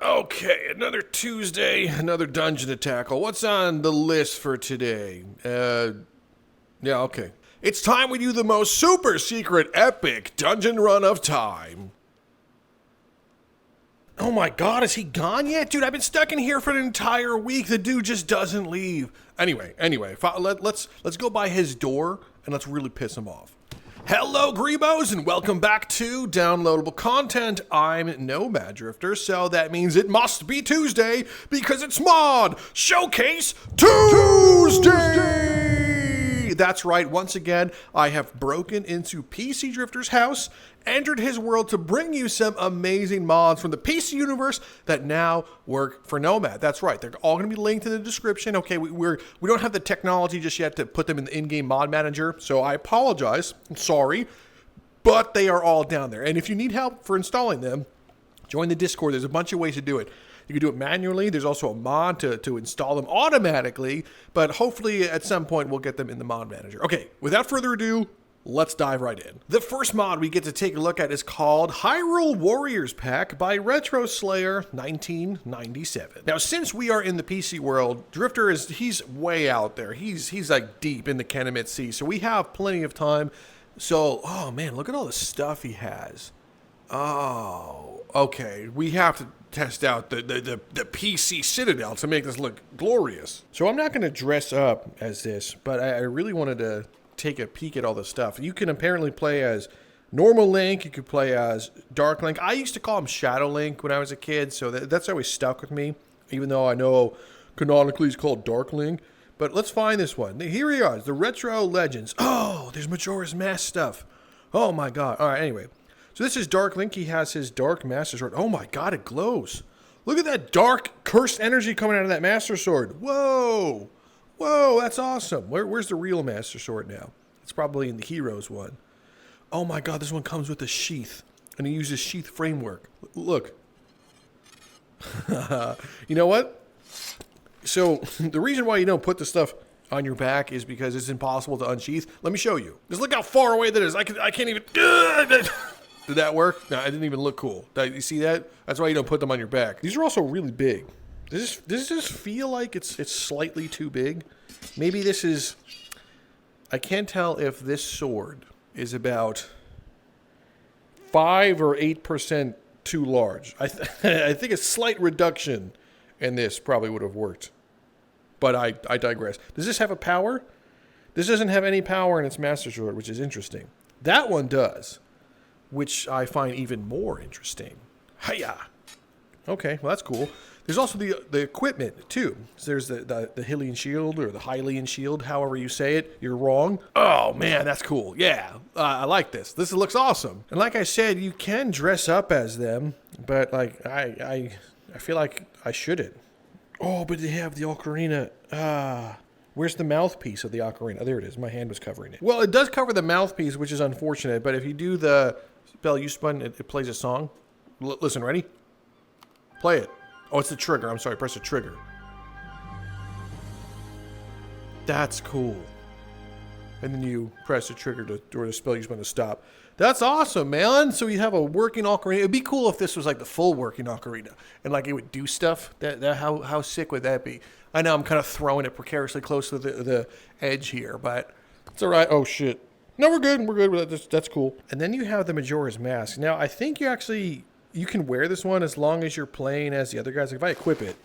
Okay, another Tuesday, another dungeon to tackle. What's on the list for today? Yeah, okay. It's time we do the most super secret epic dungeon run of time. Oh my god, is he gone yet? Dude, I've been stuck in here for an entire week. The dude just doesn't leave. Anyway, let's go by his door and let's really piss him off. Hello, Greebos, and welcome back to Downloadable Content. I'm Nomad Drifter, so that means it must be Tuesday because it's Mod Showcase Tuesday! That's right, once again, I have broken into PC Drifter's house, entered his world to bring you some amazing mods from the PC universe that now work for Nomad. That's right, they're all going to be linked in the description. Okay, we don't have the technology just yet to put them in the in-game mod manager, so I apologize. I'm sorry, but they are all down there. And if you need help for installing them, join the Discord. There's a bunch of ways to do it. You can do it manually. There's also a mod to install them automatically, but hopefully at some point we'll get them in the mod manager. Okay, without further ado, let's dive right in. The first mod we get to take a look at is called Hyrule Warriors Pack by retroslayer 1997. Now, since we are in the PC world, Drifter he's way out there. He's like deep in the Kenemit Sea, so we have plenty of time. So, oh man, look at all the stuff he has. Oh, okay. We have to test out the PC Citadel to make this look glorious. So I'm not going to dress up as this, but I really wanted to take a peek at all the stuff. You can apparently play as normal Link. You could play as Dark Link. I used to call him Shadow Link when I was a kid, so that's always stuck with me, even though I know canonically he's called Dark Link. But let's find this one. Here he is, the Retro Legends. Oh, there's Majora's Mask stuff. Oh my god. All right, anyway. So this is Dark Link. He has his Dark Master Sword. Oh my god, it glows. Look at that dark, cursed energy coming out of that Master Sword. Whoa. Whoa, that's awesome. Where's the real Master Sword now? It's probably in the Heroes one. Oh my god, this one comes with a sheath. And he uses sheath framework. Look. You know what? So, the reason why you don't put the stuff on your back is because it's impossible to unsheath. Let me show you. Just look how far away that is. I can't even... Did that work? No, it didn't even look cool. You see that? That's why you don't put them on your back. These are also really big. Does this feel like it's slightly too big? Maybe this is... I can't tell if this sword is about 5 or 8% too large. I think a slight reduction in this probably would have worked. But I digress. Does this have a power? This doesn't have any power in its Master Sword, which is interesting. That one does, which I find even more interesting. Hiya! Okay, well that's cool. There's also the equipment, too. So there's the Hylian Shield, or the Hylian Shield, however you say it. You're wrong. Oh, man, that's cool. Yeah, I like this. This looks awesome. And like I said, you can dress up as them, but like I feel like I shouldn't. Oh, but they have the ocarina. Where's the mouthpiece of the ocarina? Oh, there it is. My hand was covering it. Well, it does cover the mouthpiece, which is unfortunate, but if you do the spell use button, it plays a song. Listen, ready? Play it. Oh, it's the trigger. I'm sorry, press the trigger. That's cool. And then you press the trigger or the spell use button to stop. That's awesome, man. So you have a working ocarina. It'd be cool if this was like the full working ocarina and like it would do stuff. How sick would that be? I know I'm kind of throwing it precariously close to the edge here, but it's all right. Oh shit. No, we're good. We're good with that. That's cool. And then you have the Majora's Mask. Now I think you can wear this one as long as you're playing as the other guys. Like if I equip it,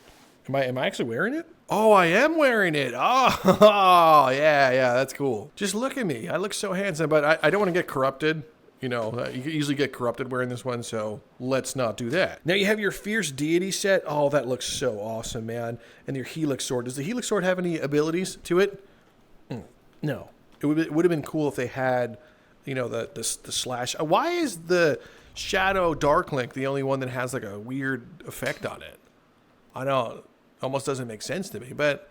am I actually wearing it? Oh, I am wearing it. Oh, yeah, that's cool. Just look at me. I look so handsome, but I don't want to get corrupted. You know, you can easily get corrupted wearing this one, so let's not do that. Now you have your Fierce Deity set. Oh, that looks so awesome, man. And your Helix Sword. Does the Helix Sword have any abilities to it? No. It would have been cool if they had, you know, the slash. Why is the Shadow Dark Link the only one that has like a weird effect on it? I know, almost doesn't make sense to me, but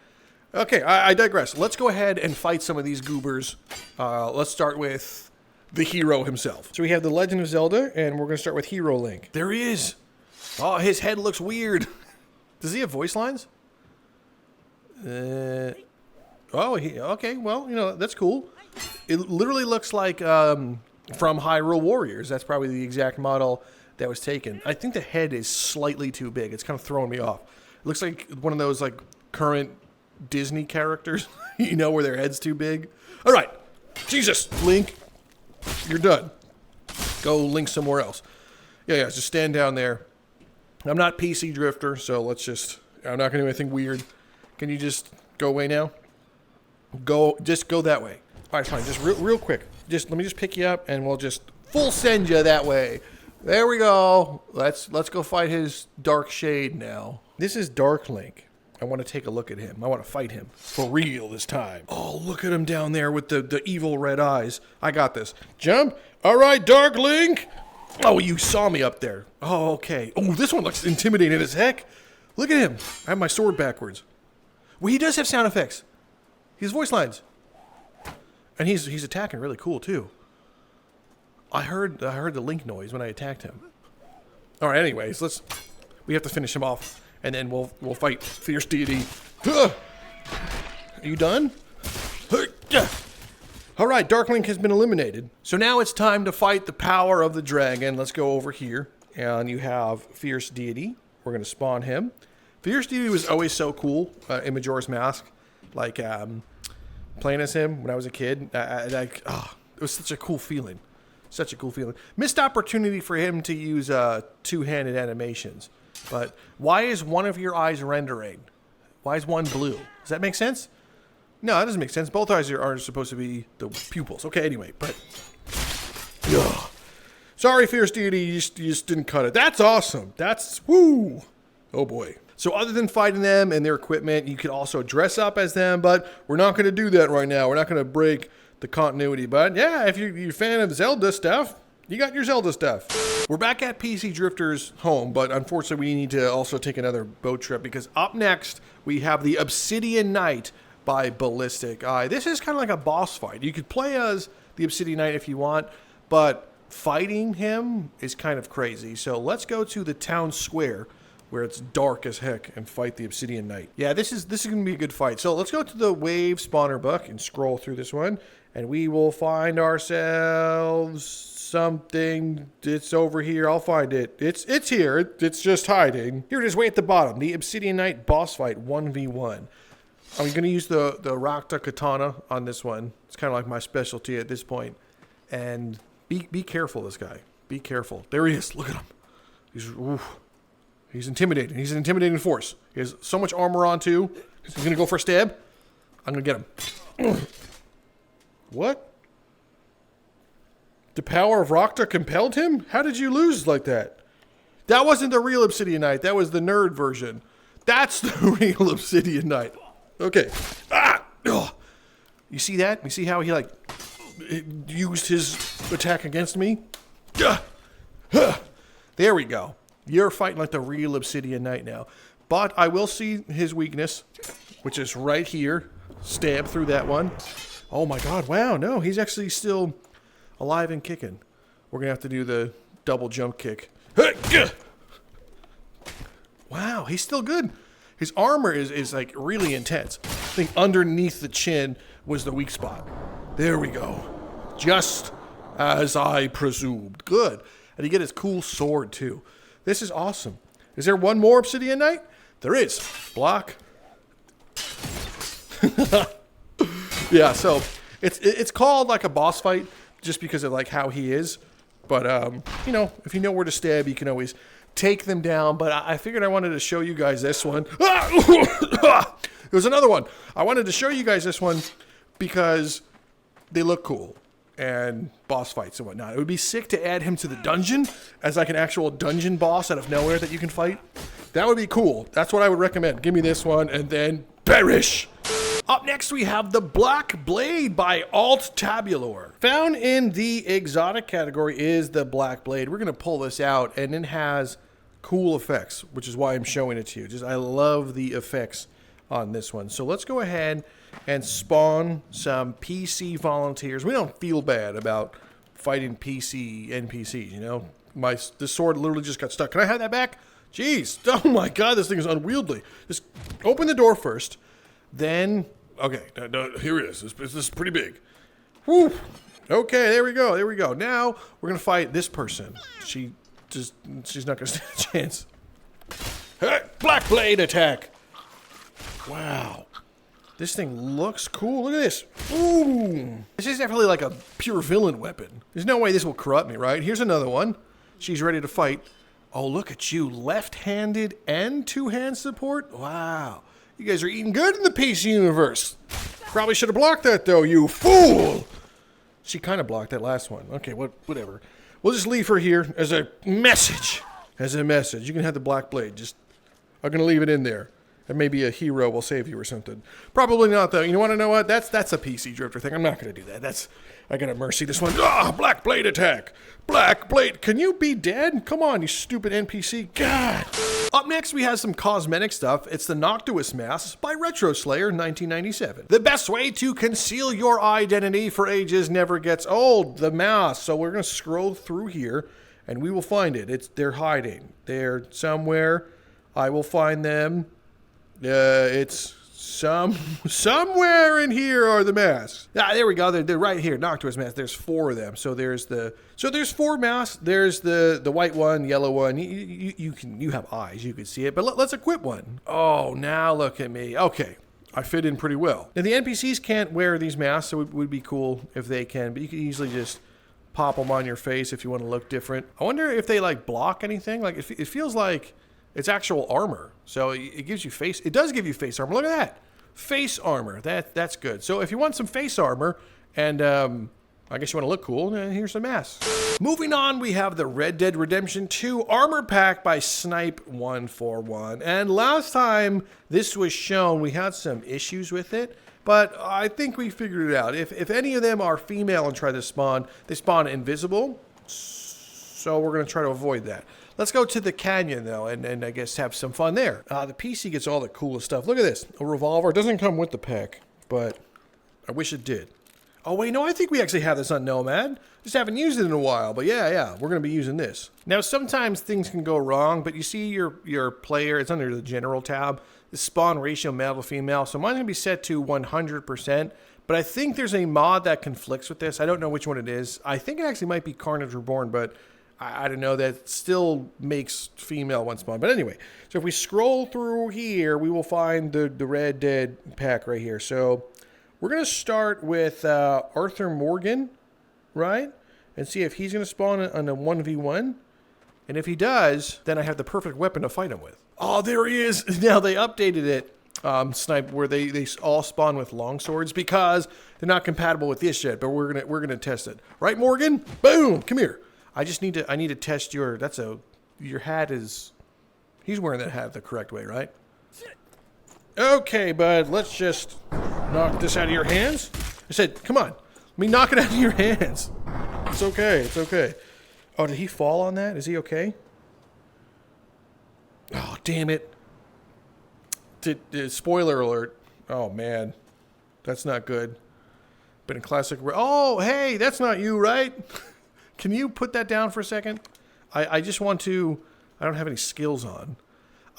okay, I digress. Let's go ahead and fight some of these goobers. Let's start with the hero himself. So we have the Legend of Zelda, and we're going to start with Hero Link. There he is. Oh, his head looks weird. Does he have voice lines? Okay, well, you know, that's cool. It literally looks like from Hyrule Warriors. That's probably the exact model that was taken. I think the head is slightly too big. It's kind of throwing me off. It looks like one of those like current Disney characters, you know, where their head's too big. All right, Jesus, Link, you're done. Go Link somewhere else. Yeah, just stand down there. I'm not PC Drifter, so I'm not gonna do anything weird. Can you just go away now? Just go that way. All right, fine, just real quick. Let me just pick you up and we'll just full send you that way. There we go. Let's go fight his dark shade now. This is Dark Link. I want to take a look at him. I want to fight him for real this time. Oh, look at him down there with the evil red eyes. I got this. Jump. All right, Dark Link. Oh, you saw me up there. Oh, okay. Oh, this one looks intimidating as heck. Look at him. I have my sword backwards. Well, he does have sound effects. He has voice lines. And he's attacking really cool too. I heard the Link noise when I attacked him. All right, anyways, we have to finish him off. And then we'll fight Fierce Deity. Are you done? All right, Dark Link has been eliminated. So now it's time to fight the power of the dragon. Let's go over here. And you have Fierce Deity. We're going to spawn him. Fierce Deity was always so cool in Majora's Mask. Like, playing as him when I was a kid. It was such a cool feeling. Such a cool feeling. Missed opportunity for him to use two-handed animations. But why is one of your eyes rendering? Why is one blue? Does that make sense? No, that doesn't make sense. Both eyes are supposed to be the pupils. Okay, anyway, but... Ugh. Sorry, Fierce Deity, you just didn't cut it. That's awesome. That's... Woo! Oh, boy. So other than fighting them and their equipment, you could also dress up as them, but we're not going to do that right now. We're not going to break the continuity. But yeah, if you're a fan of Zelda stuff... You got your Zelda stuff. We're back at PC Drifter's home, but unfortunately we need to also take another boat trip because up next we have the Obsidian Knight by Ballistic Eye. This is kind of like a boss fight. You could play as the Obsidian Knight if you want, but fighting him is kind of crazy. So let's go to the town square where it's dark as heck and fight the Obsidian Knight. Yeah, this is going to be a good fight. So let's go to the Wave Spawner book and scroll through this one, and we will find ourselves something. It's over here. I'll find it. It's here. It's just hiding. Here it is way at the bottom. The Obsidian Knight boss fight 1v1. I'm going to use the Rakta katana on this one. It's kind of like my specialty at this point. And be careful, this guy. Be careful. There he is. Look at him. He's intimidating. He's an intimidating force. He has so much armor on too. He's going to go for a stab. I'm going to get him. What? The power of Rakta compelled him? How did you lose like that? That wasn't the real Obsidian Knight. That was the nerd version. That's the real Obsidian Knight. Okay. Ah! Oh. You see that? You see how he like used his attack against me? There we go. You're fighting like the real Obsidian Knight now. But I will see his weakness, which is right here. Stab through that one. Oh my god, wow, no, he's actually still alive and kicking. We're going to have to do the double jump kick. Wow, he's still good. His armor is like really intense. I think underneath the chin was the weak spot. There we go. Just as I presumed. Good. And you get his cool sword too. This is awesome. Is there one more Obsidian Knight? There is. Block. Yeah, so it's called like a boss fight just because of like how he is. But, you know, if you know where to stab, you can always take them down. But I figured I wanted to show you guys this one. There's another one. I wanted to show you guys this one because they look cool. And boss fights and whatnot. It would be sick to add him to the dungeon as like an actual dungeon boss out of nowhere that you can fight. That would be cool. That's what I would recommend. Give me this one and then perish. Up next we have the Black Blade by AltTabulor. Found in the exotic category is the Black Blade. We're going to pull this out and it has cool effects, which is why I'm showing it to you. Just I love the effects on this one. So let's go ahead and spawn some PC volunteers. We don't feel bad about fighting PC NPCs, you know? This sword literally just got stuck. Can I have that back? Jeez. Oh my god, this thing is unwieldy. Just open the door first. Then, okay, here it is. This is pretty big. Woo. Okay, there we go. There we go. Now, we're going to fight this person. She she's not gonna stand a chance. Hey, Black Blade attack! Wow. This thing looks cool. Look at this. Ooh. This is definitely like a pure villain weapon. There's no way this will corrupt me, right? Here's another one. She's ready to fight. Oh, look at you. Left-handed and two-hand support? Wow. You guys are eating good in the PC universe. Probably should have blocked that, though, you fool! She kind of blocked that last one. Okay, whatever. We'll just leave her here as a message. As a message. You can have the Black Blade. I'm going to leave it in there. And maybe a hero will save you or something. Probably not, though. You want to know what? That's a PC drifter thing. I'm not going to do that. I got to mercy this one. Black Blade attack. Black Blade. Can you be dead? Come on, you stupid NPC. God. Up next, we have some cosmetic stuff. It's the Noctuas Mask by retroslayer 1997. The best way to conceal your identity for ages never gets old. The mask. So we're going to scroll through here, and we will find it. They're hiding. They're somewhere. I will find them. It's somewhere in here are the masks. Ah, there we go. They're right here. Noctuas Mask. There's 4 of them. So there's 4 masks. There's the white one, yellow one. You have eyes. You can see it. But let's equip one. Oh, now look at me. Okay, I fit in pretty well. Now the NPCs can't wear these masks, so it would be cool if they can. But you can easily just pop them on your face if you want to look different. I wonder if they like block anything. Like it feels like it's actual armor. So it gives you face. It does give you face armor. Look at that. Face armor. That's good. So if you want some face armor and I guess you want to look cool, here's some masks. Moving on, we have the Red Dead Redemption 2 Armor Pack by Snipe141. And last time this was shown, we had some issues with it, but I think we figured it out. If any of them are female and try to spawn, they spawn invisible. So we're going to try to avoid that. Let's go to the canyon, though, and I guess have some fun there. The PC gets all the coolest stuff. Look at this. A revolver. It doesn't come with the pack, but I wish it did. Oh, wait, no, I think we actually have this on Nomad. Just haven't used it in a while, but yeah, we're going to be using this. Now, sometimes things can go wrong, but you see your player, it's under the general tab, the spawn ratio male to female, so mine's going to be set to 100%, but I think there's a mod that conflicts with this. I don't know which one it is. I think it actually might be Carnage Reborn, but I don't know, that still makes female one spawn. But anyway, so if we scroll through here, we will find the Red Dead pack right here. So we're going to start with Arthur Morgan, right? And see if he's going to spawn on a 1v1. And if he does, then I have the perfect weapon to fight him with. Oh, there he is. Now they updated it, Snipe, where they all spawn with long swords because they're not compatible with this yet. But we're gonna test it, right, Morgan? Boom! Come here. I need to test your hat is, he's wearing that hat the correct way, right? Okay, bud, let's just knock this out of your hands. I said, come on, let me knock it out of your hands. It's okay. Oh, did he fall on that? Is he okay? Oh, damn it. Spoiler alert. Oh, man. That's not good. But in classic, oh, hey, that's not you, right? Can you put that down for a second? I just want to, I don't have any skills on.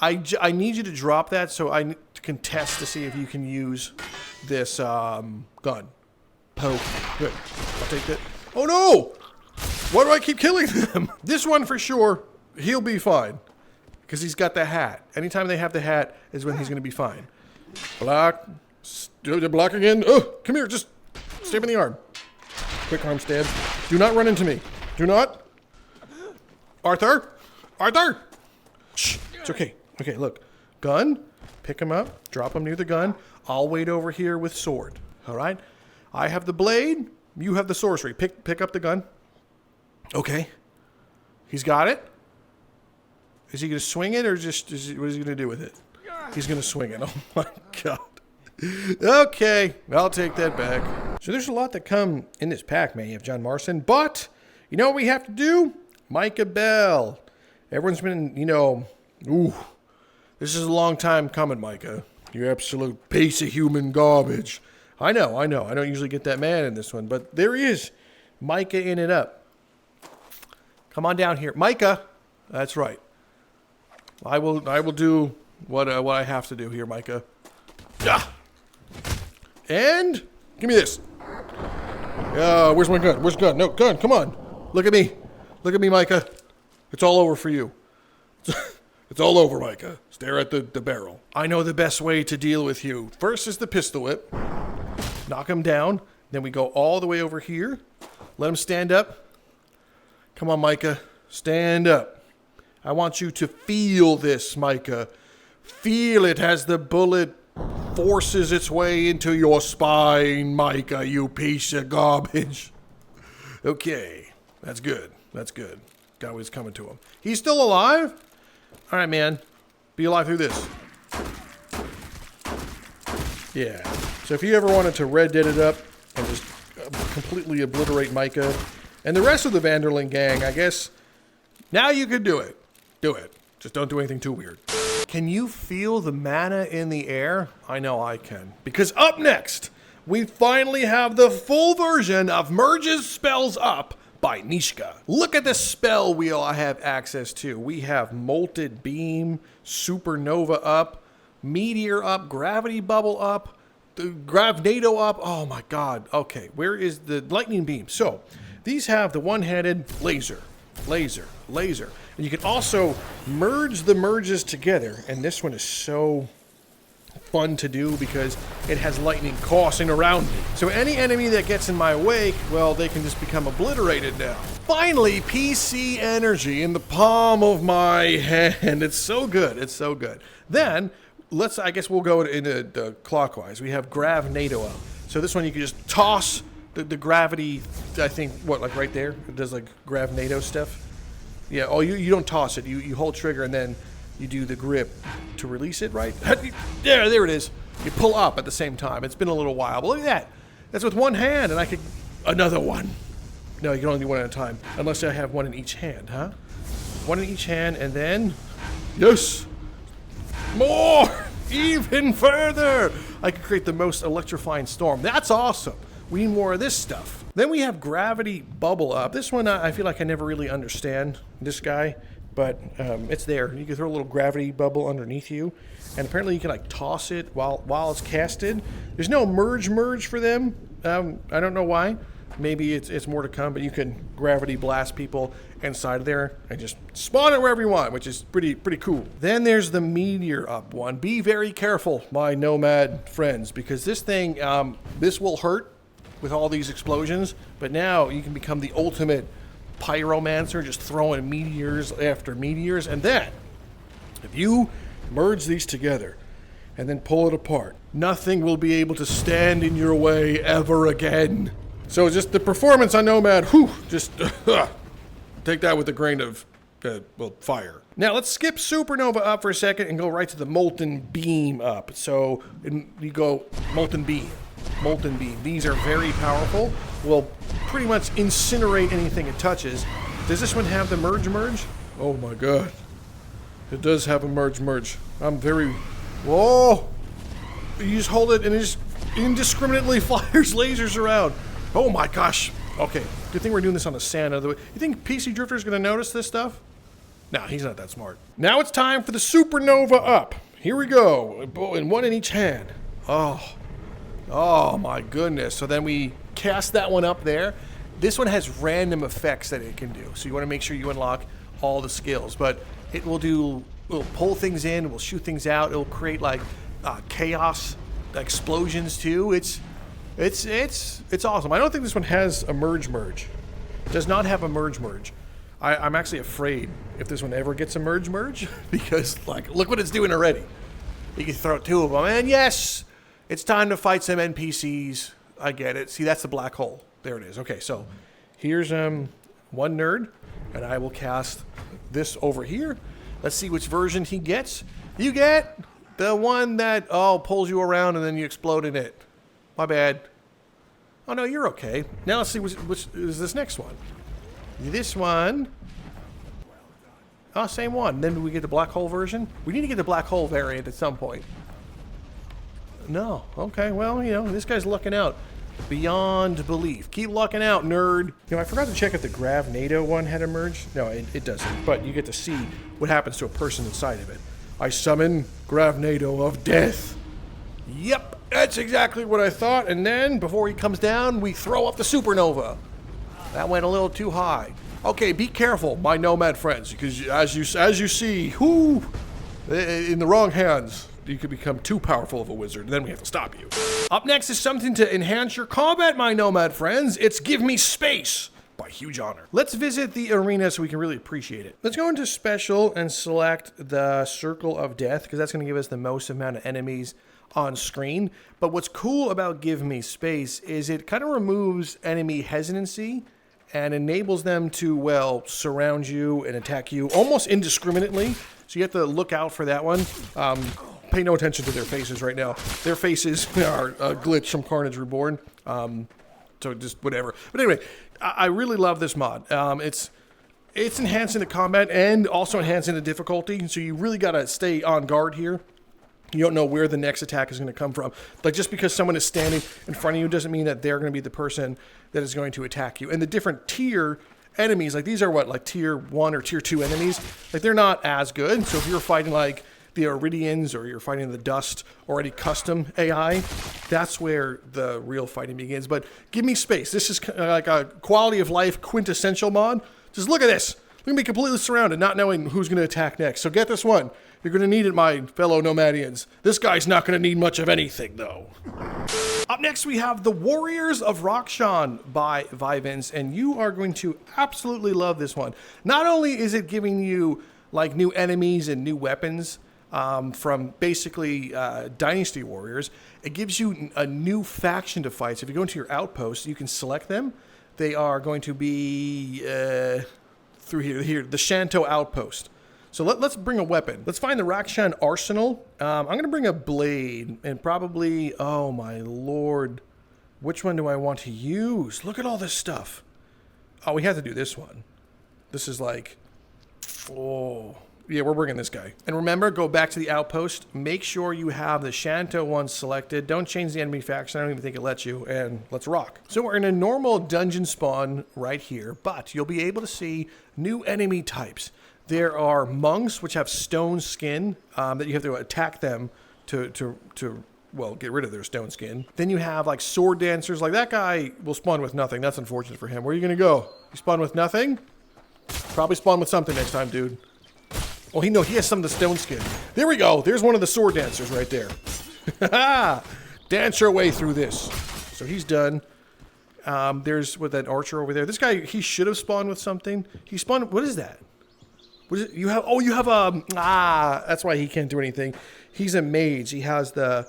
I need you to drop that so I can test to see if you can use this gun. Poke. Good. I'll take that. Oh no! Why do I keep killing them? This one for sure, he'll be fine. Because he's got the hat. Anytime they have the hat is when he's going to be fine. Block. Block again. Oh, come here. Just stab in the arm. Quick arm stab. Do not run into me. Do not. Arthur. Arthur. Shh. It's okay. Okay, look. Gun. Pick him up. Drop him near the gun. I'll wait over here with sword. All right? I have the blade. You have the sorcery. Pick up the gun. Okay. He's got it. Is he going to swing it or just, what is he going to do with it? He's going to swing it. Oh my God. Okay. I'll take that back. So there's a lot that come in this pack, man. You have John Marston, but you know what we have to do? Micah Bell. Everyone's been, this is a long time coming, Micah. You absolute piece of human garbage. I know. I don't usually get that mad in this one, but there he is. Micah in it up. Come on down here. Micah. That's right. I will do what I have to do here, Micah. Yeah. And give me this. Where's my gun? Where's the gun? No, gun. Come on. Look at me. Look at me, Micah. It's all over for you. It's all over, Micah. Stare at the barrel. I know the best way to deal with you. First is the pistol whip. Knock him down. Then we go all the way over here. Let him stand up. Come on, Micah. Stand up. I want you to feel this, Micah. Feel it as the bullet forces its way into your spine, Micah, you piece of garbage. Okay. That's good. That's good. Got what's coming to him. He's still alive? All right, man. Be alive through this. Yeah. So if you ever wanted to Red Dead it up and just completely obliterate Micah and the rest of the Vanderling gang, I guess now you could do it. Do it. Just don't do anything too weird. Can you feel the mana in the air? I know I can. Because up next, we finally have the full version of Merge's Spells Up by Neeshka. Look at the spell wheel I have access to. We have Molten Beam, Supernova up, Meteor up, Gravity Bubble up, the Gravnado up. Oh my god. Okay, where is the Lightning Beam? So, these have the one-handed laser, laser, laser. And you can also merge the merges together. And this one is so fun to do because it has lightning coursing around me. So any enemy that gets in my wake, well, they can just become obliterated now. Finally, PC energy in the palm of my hand. It's so good. It's so good. Then, I guess we'll go into clockwise. We have Gravnado up. So this one you can just toss the gravity, I think, what, like right there? It does like Gravnado stuff. Yeah, oh, you don't toss it. You hold trigger and then you do the grip to release it, right? There it is. You pull up at the same time. It's been a little while, but look at that. That's with one hand, and I could... Another one. No, you can only do one at a time. Unless I have one in each hand, huh? One in each hand, and then... Yes! More! Even further! I could create the most electrifying storm. That's awesome. We need more of this stuff. Then we have Gravity Bubble Up. This one, I feel like I never really understand this guy, but it's there. You can throw a little gravity bubble underneath you, and apparently you can like toss it while it's casted. There's no merge for them. I don't know why. Maybe it's more to come, but you can gravity blast people inside of there and just spawn it wherever you want, which is pretty cool. Then there's the Meteor Up one. Be very careful, my Nomad friends, because this thing, this will hurt with all these explosions, but now you can become the ultimate pyromancer, just throwing meteors after meteors. And then, if you merge these together and then pull it apart, nothing will be able to stand in your way ever again. So just the performance on Nomad, whew, just take that with a grain of, fire. Now let's skip Supernova up for a second and go right to the Molten Beam up. So you go Molten Beam. Molten Beam. These are very powerful. Will pretty much incinerate anything it touches. Does this one have the merge? Oh my god. It does have a merge. I'm very... Whoa! You just hold it and it just indiscriminately fires lasers around. Oh my gosh. Okay, good thing we're doing this on the sand. You think PC Drifter's gonna notice this stuff? No, he's not that smart. Now it's time for the Supernova Up. Here we go. And one in each hand. Oh my goodness. So then we cast that one up there. This one has random effects that it can do. So you want to make sure you unlock all the skills. But it will pull things in, will shoot things out. It'll create like chaos explosions too. It's awesome. I don't think this one has a merge. It does not have a merge. I'm actually afraid if this one ever gets a merge because like look what it's doing already. You can throw two of them. And yes, it's time to fight some NPCs. I get it. See, that's the black hole. There it is. Okay, so here's one nerd, and I will cast this over here. Let's see which version he gets. You get the one that, pulls you around and then you explode in it. My bad. Oh, no, you're okay. Now let's see which is this next one. This one. Oh, same one. Then do we get the black hole version? We need to get the black hole variant at some point. No. Okay, well, this guy's lucking out. Beyond belief. Keep lucking out, nerd. I forgot to check if the Gravnado one had emerged. No, it doesn't. But you get to see what happens to a person inside of it. I summon Gravnado of Death. Yep, that's exactly what I thought. And then, before he comes down, we throw up the Supernova. That went a little too high. Okay, be careful, my Nomad friends, because as you see, in the wrong hands, you could become too powerful of a wizard, and then we have to stop you. Up next is something to enhance your combat, my Nomad friends. It's Give Me Space by HuJohner. Let's visit the arena so we can really appreciate it. Let's go into special and select the Circle of Death, because that's going to give us the most amount of enemies on screen. But what's cool about Give Me Space is it kind of removes enemy hesitancy and enables them to, well, surround you and attack you almost indiscriminately. So you have to look out for that one. Pay no attention to their faces right now. Their faces are a glitch from Carnage Reborn. So just whatever. But anyway, I really love this mod. It's enhancing the combat and also enhancing the difficulty. So you really got to stay on guard here. You don't know where the next attack is going to come from. Like, just because someone is standing in front of you doesn't mean that they're going to be the person that is going to attack you. And the different tier enemies, like these are what, like tier 1 or tier 2 enemies, like they're not as good. So if you're fighting like the Iridians or you're fighting the Dust or any custom AI, that's where the real fighting begins. But Give Me Space. This is like a quality of life quintessential mod. Just look at this. We're going to be completely surrounded, not knowing who's going to attack next. So get this one. You're going to need it, my fellow Nomadians. This guy's not going to need much of anything, though. Up next, we have The Warriors of Rakshan by Vivens, and you are going to absolutely love this one. Not only is it giving you like new enemies and new weapons from basically Dynasty Warriors, it gives you a new faction to fight. So if you go into your outpost, you can select them. They are going to be through here, the Shanto Outpost. So let's bring a weapon. Let's find the Rakshan Arsenal. I'm going to bring a blade and probably, oh my lord, which one do I want to use? Look at all this stuff. Oh, we have to do this one. This is like, oh, yeah, we're bringing this guy. And remember, go back to the outpost. Make sure you have the Shanto one selected. Don't change the enemy faction. I don't even think it lets you. And let's rock. So we're in a normal dungeon spawn right here, but you'll be able to see new enemy types. There are monks, which have stone skin, that you have to attack them to well, get rid of their stone skin. Then you have like sword dancers. Like that guy will spawn with nothing. That's unfortunate for him. Where are you going to go? You spawn with nothing? Probably spawn with something next time, dude. Oh, he has some of the stone skin. There we go. There's one of the sword dancers right there. Dance your way through this. So he's done. There's with that archer over there. This guy, he should have spawned with something. He spawned, what is that? What is it? You have a, that's why he can't do anything. He's a mage. He has the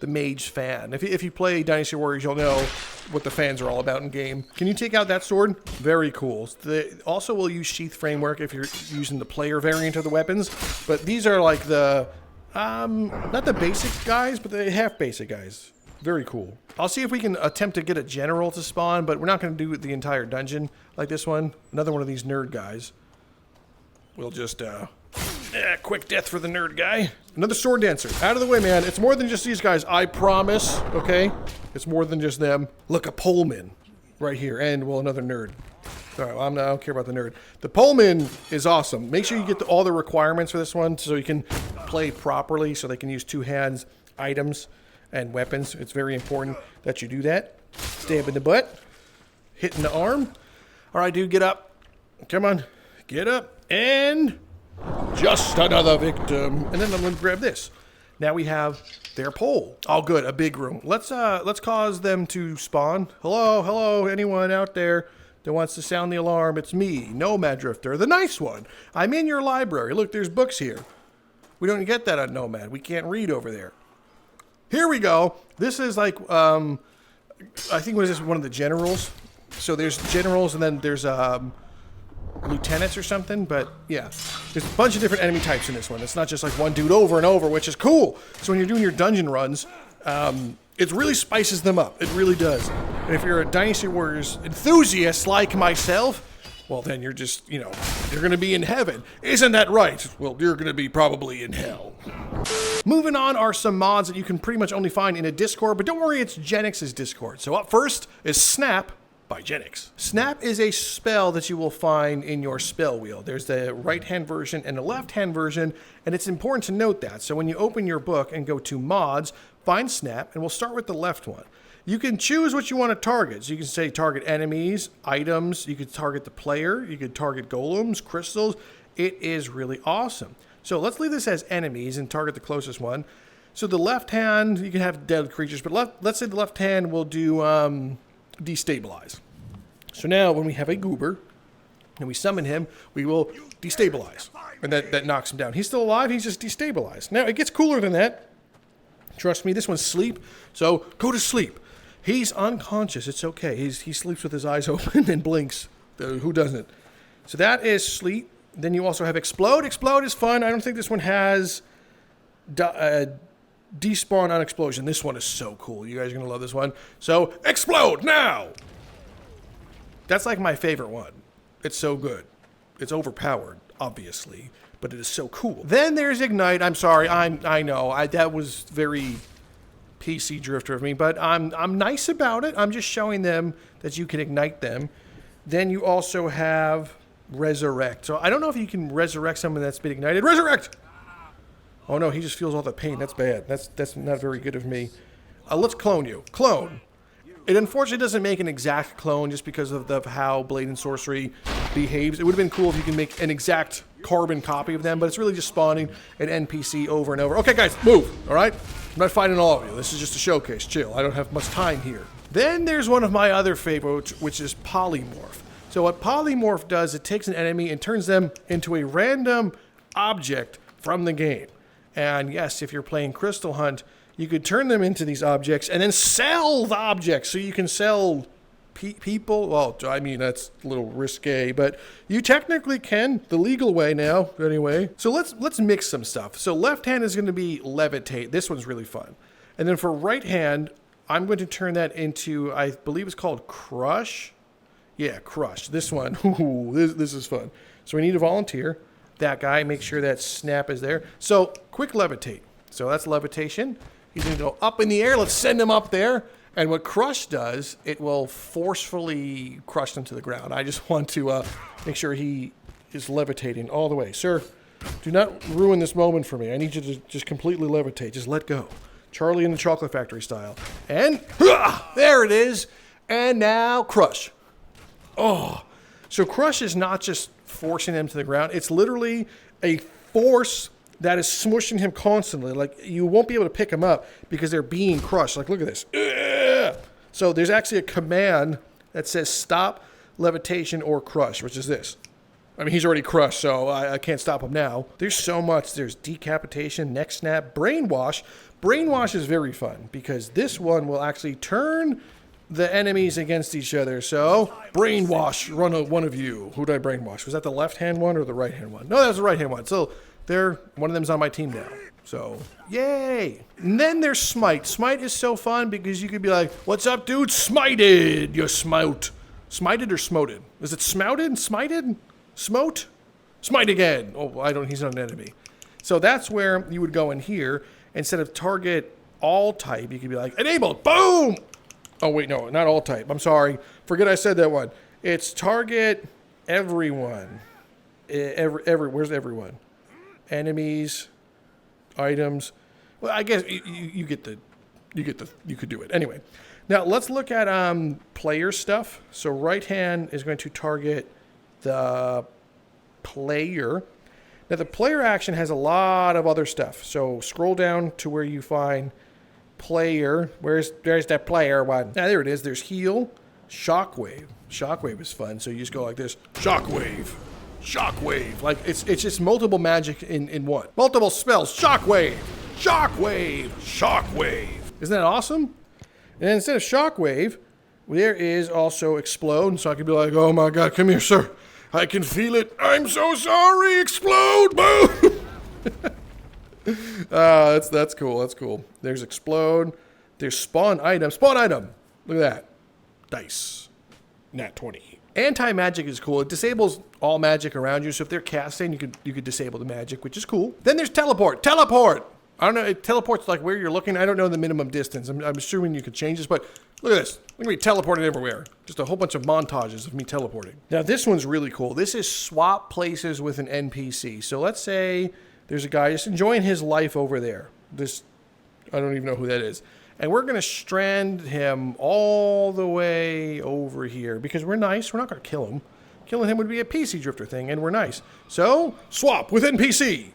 mage fan. If you play Dynasty Warriors, you'll know what the fans are all about in game. Can you take out that sword? Very cool. Also will use sheath framework if you're using the player variant of the weapons, but these are like the, not the basic guys, but the half basic guys. Very cool. I'll see if we can attempt to get a general to spawn, but we're not going to do the entire dungeon like this one. Another one of these nerd guys. We'll just, quick death for the nerd guy. Another sword dancer. Out of the way, man. It's more than just these guys. I promise, okay? It's more than just them. Look, a poleman right here. And, well, another nerd. All right, I don't care about the nerd. The poleman is awesome. Make sure you get all the requirements for this one so you can play properly, so they can use 2 hands, items, and weapons. It's very important that you do that. Stab in the butt. Hit in the arm. All right, dude, get up. Come on. Get up. And just another victim. And then I'm going to grab this. Now we have their pole. Oh, good. A big room. Let's cause them to spawn. Hello, anyone out there that wants to sound the alarm? It's me, Nomad Drifter, the nice one. I'm in your library. Look, there's books here. We don't get that on Nomad. We can't read over there. Here we go. This is like, I think, what is this, one of the generals? So there's generals and then there's, lieutenants or something, but yeah, there's a bunch of different enemy types in this one. It's not just like one dude over and over, which is cool. So when you're doing your dungeon runs, it really spices them up. It really does. And if you're a Dynasty Warriors enthusiast like myself, well, then you're just, you're going to be in heaven. Isn't that right? Well, you're going to be probably in hell. Moving on are some mods that you can pretty much only find in a Discord, but don't worry, it's Jenix's Discord. So up first is Snap by Jenix. Snap is a spell that you will find in your spell wheel. There's the right-hand version and the left-hand version, and it's important to note that. So when you open your book and go to mods, find Snap, and we'll start with the left one. You can choose what you want to target. So you can say target enemies, items, you could target the player, you could target golems, crystals. It is really awesome. So let's leave this as enemies and target the closest one. So the left hand, you can have dead creatures, but let's say the left hand will do destabilize. So now when we have a goober and we summon him, we will destabilize. And that knocks him down. He's still alive, he's just destabilized. Now it gets cooler than that. Trust me, this one's sleep. So go to sleep. He's unconscious, it's okay. He sleeps with his eyes open and blinks. Who doesn't? So that is sleep. Then you also have explode. Explode is fun. I don't think this one has despawn on explosion. This one is so cool. You guys are going to love this one. So, explode now! That's like my favorite one. It's so good. It's overpowered, obviously, but it is so cool. Then there's ignite. I'm sorry. I know. That was very PC drifter of me, but I'm nice about it. I'm just showing them that you can ignite them. Then you also have resurrect. So I don't know if you can resurrect someone that's been ignited. Resurrect! Oh no, he just feels all the pain. That's bad. That's not very good of me. Let's clone you. Clone. It unfortunately doesn't make an exact clone just because of how Blade and Sorcery behaves. It would have been cool if you can make an exact carbon copy of them, but it's really just spawning an NPC over and over. Okay, guys, move. All right? I'm not fighting all of you. This is just a showcase. Chill. I don't have much time here. Then there's one of my other favorites, which is polymorph. So what polymorph does, it takes an enemy and turns them into a random object from the game. And yes, if you're playing Crystal Hunt, you could turn them into these objects and then sell the objects. So you can sell people. Well, I mean, that's a little risque, but you technically can, the legal way now, anyway. So let's mix some stuff. So left hand is going to be levitate. This one's really fun. And then for right hand, I'm going to turn that into, I believe it's called crush. Yeah, crush. This one. Ooh, this is fun. So we need a volunteer. That guy, make sure that snap is there. So quick levitate. So that's levitation. He's going to go up in the air. Let's send him up there. And what crush does, it will forcefully crush him to the ground. I just want to make sure he is levitating all the way. Sir, do not ruin this moment for me. I need you to just completely levitate. Just let go. Charlie in the Chocolate Factory style. And there it is. And now crush. Oh, so crush is not just forcing them to the ground. It's literally a force that is smushing him constantly. Like, you won't be able to pick him up because they're being crushed. Like, look at this. So there's actually a command that says stop levitation or crush, which is this. I mean, he's already crushed, so I can't stop him now. There's so much. There's decapitation, neck snap, brainwash. Brainwash is very fun because this one will actually turn the enemies against each other. So, brainwash, one of you. Who did I brainwash? Was that the left-hand one or the right-hand one? No, that was the right-hand one. So, one of them's on my team now. So, yay! And then there's smite. Smite is so fun because you could be like, what's up, dude? Smited! You smote. Smited or smoted? Is it smouted? Smited? Smote? Smite again! Oh, he's not an enemy. So that's where you would go in here. Instead of target all type, you could be like, enabled! Boom! Oh, wait, no, not all type. I'm sorry. Forget I said that one. It's target everyone. Where's everyone? Enemies, items. Well, I guess you could do it. Anyway, now let's look at player stuff. So right hand is going to target the player. Now the player action has a lot of other stuff. So scroll down to where you find player. There's that player one. There it is. There's heal, shockwave. Shockwave is fun. So you just go like this. Shockwave. Shockwave. Like it's just multiple magic in one. Multiple spells. Shockwave. Shockwave. Shockwave. Isn't that awesome? And then instead of shockwave, there is also explode. So I could be like, oh my God, come here, sir. I can feel it. I'm so sorry. Explode. Boom. That's cool. That's cool. There's explode. There's spawn item. Spawn item. Look at that. Dice. Nat 20. Anti-magic is cool. It disables all magic around you. So if they're casting, you could disable the magic, which is cool. Then there's teleport. Teleport. I don't know. It teleports like where you're looking. I don't know the minimum distance. I'm assuming you could change this, but look at this. Look at me teleporting everywhere. Just a whole bunch of montages of me teleporting. Now this one's really cool. This is swap places with an NPC. So let's say there's a guy just enjoying his life over there. I don't even know who that is. And we're going to strand him all the way over here because we're nice. We're not going to kill him. Killing him would be a PC drifter thing, and we're nice. So, swap with NPC.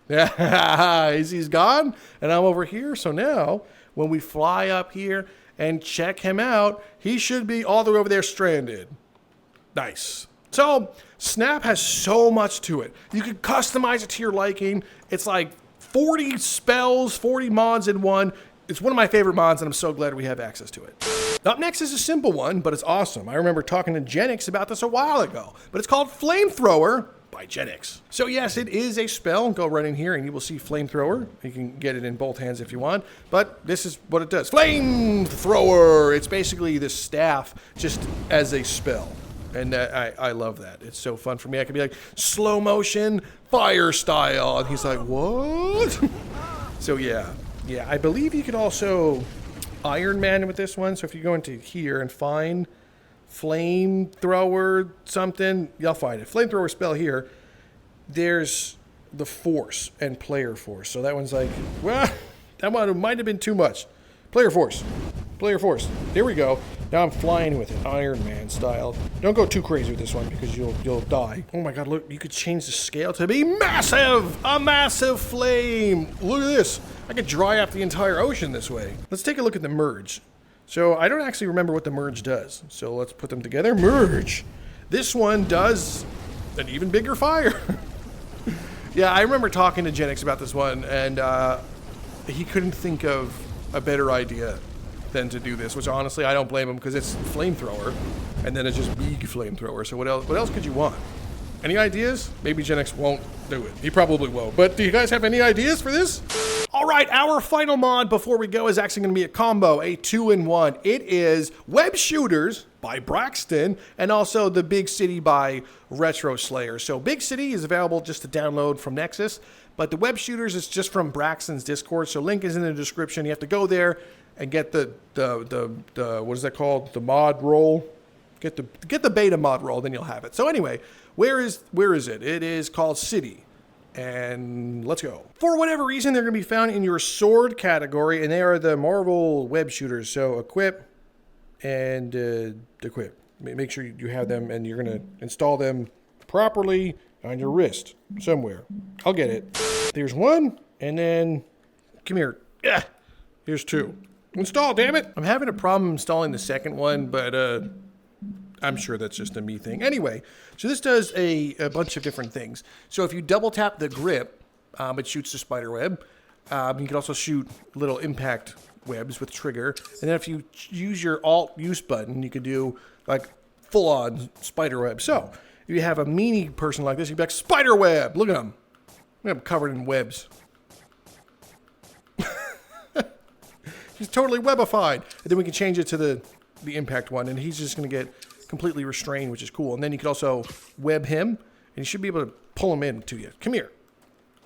Yeah, he's gone, and I'm over here. So now, when we fly up here and check him out, he should be all the way over there stranded. Nice. So, Snap has so much to it. You can customize it to your liking. It's like 40 spells, 40 mods in one. It's one of my favorite mods, and I'm so glad we have access to it. Up next is a simple one, but it's awesome. I remember talking to Jenix about this a while ago, but it's called Flamethrower by Jenix. So yes, it is a spell. Go right in here and you will see Flamethrower. You can get it in both hands if you want, but this is what it does. Flamethrower! It's basically the staff just as a spell. And I love that. It's so fun for me. I could be like, slow motion, fire style. And he's like, what? So yeah, I believe you could also Iron Man with this one. So if you go into here and find Flamethrower something, you'll find it. Flamethrower spell here. There's the Force and Player Force. So that one's like, well, that one might have been too much. Player Force. Player Force. There we go. Now I'm flying with it, Iron Man style. Don't go too crazy with this one because you'll die. Oh my god, look, you could change the scale to be massive! A massive flame! Look at this. I could dry out the entire ocean this way. Let's take a look at the merge. So I don't actually remember what the merge does. So let's put them together. Merge! This one does an even bigger fire. Yeah, I remember talking to Jenix about this one, and he couldn't think of a better idea than to do this, which honestly I don't blame him because it's Flamethrower, and then it's just big Flamethrower. So what else could you want? Any ideas? Maybe Jenix won't do it. He probably won't. But do you guys have any ideas for this? All right, our final mod before we go is actually going to be a combo, a 2-in-1. It is Web Shooters by Braxton and also the Big City by retroslayer. So Big City is available just to download from Nexus, but the Web Shooters is just from Braxton's Discord. So link is in the description. You have to go there and get the what is that called? The mod roll. Get the beta mod roll, then you'll have it. So anyway, where is it? It is called City. And let's go. For whatever reason, they're going to be found in your sword category, and they are the Marvel Web Shooters. So equip and equip. Make sure you have them, and you're going to install them properly on your wrist somewhere. I'll get it. There's one, and then come here. Yeah, here's two. Install, damn it. I'm having a problem installing the second one, but I'm sure that's just a me thing. Anyway, so this does a bunch of different things. So if you double tap the grip, it shoots the spider web. You can also shoot little impact webs with trigger. And then if you use your Alt use button, you could do like full on spider web. So if you have a meanie person like this, you'd be like, spider web. Look at him. I'm covered in webs. He's totally webified. And then we can change it to the impact one, and he's just going to get completely restrained, which is cool. And then you could also web him, and you should be able to pull him in to you. Come here.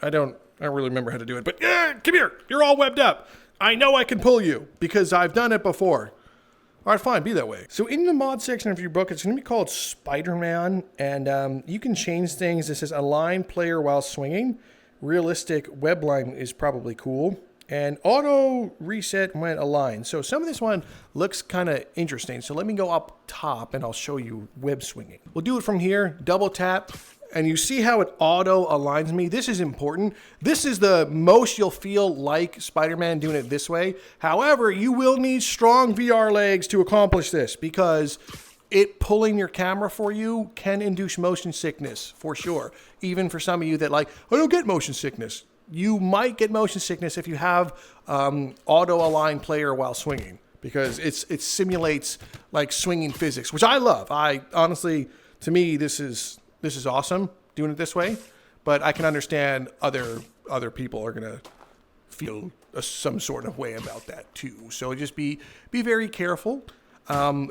I don't really remember how to do it, but come here. You're all webbed up. I know I can pull you because I've done it before. All right, fine, be that way. So in the mod section of your book, it's going to be called Spider-Man, and you can change things. It says align player while swinging. Realistic web line is probably cool. And auto reset when aligned. So some of this one looks kind of interesting. So let me go up top and I'll show you web swinging. We'll do it from here, double tap, and you see how it auto aligns me. This is important. This is the most you'll feel like Spider-Man doing it this way. However, you will need strong VR legs to accomplish this because it pulling your camera for you can induce motion sickness for sure. Even for some of you that like, I don't get motion sickness. You might get motion sickness if you have auto align player while swinging because it simulates like swinging physics, which I love. I honestly, to me, this is awesome doing it this way, but I can understand other people are gonna feel some sort of way about that too. So just be very careful.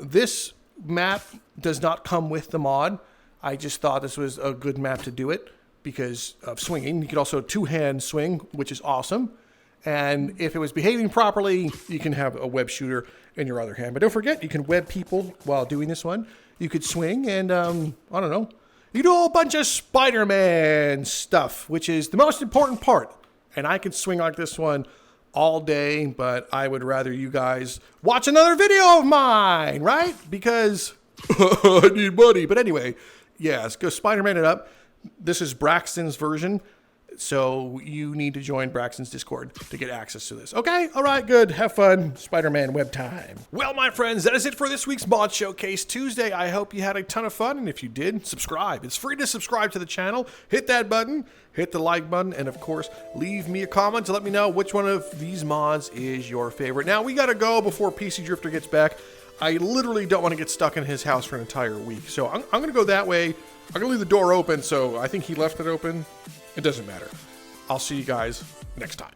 This map does not come with the mod. I just thought this was a good map to do it. Because of swinging. You could also two-hand swing, which is awesome. And if it was behaving properly, you can have a web shooter in your other hand. But don't forget, you can web people while doing this one. You could swing and, I don't know, you do a whole bunch of Spider-Man stuff, which is the most important part. And I can swing like this one all day, but I would rather you guys watch another video of mine, right? Because I need money. But anyway, yeah, let's go Spider-Man it up. This is Braxton's version. So you need to join Braxton's Discord to get access to this. Okay, all right, good. Have fun. Spider-Man web time. Well, my friends, that is it for this week's Mod Showcase Tuesday. I hope you had a ton of fun, and if you did, subscribe. It's free to subscribe to the channel. Hit that button, hit the like button, and of course, leave me a comment to let me know which one of these mods is your favorite. Now, we gotta go before PC Drifter gets back. I literally don't want to get stuck in his house for an entire week, so I'm gonna go that way. I'm gonna leave the door open, so I think he left it open. It doesn't matter. I'll see you guys next time.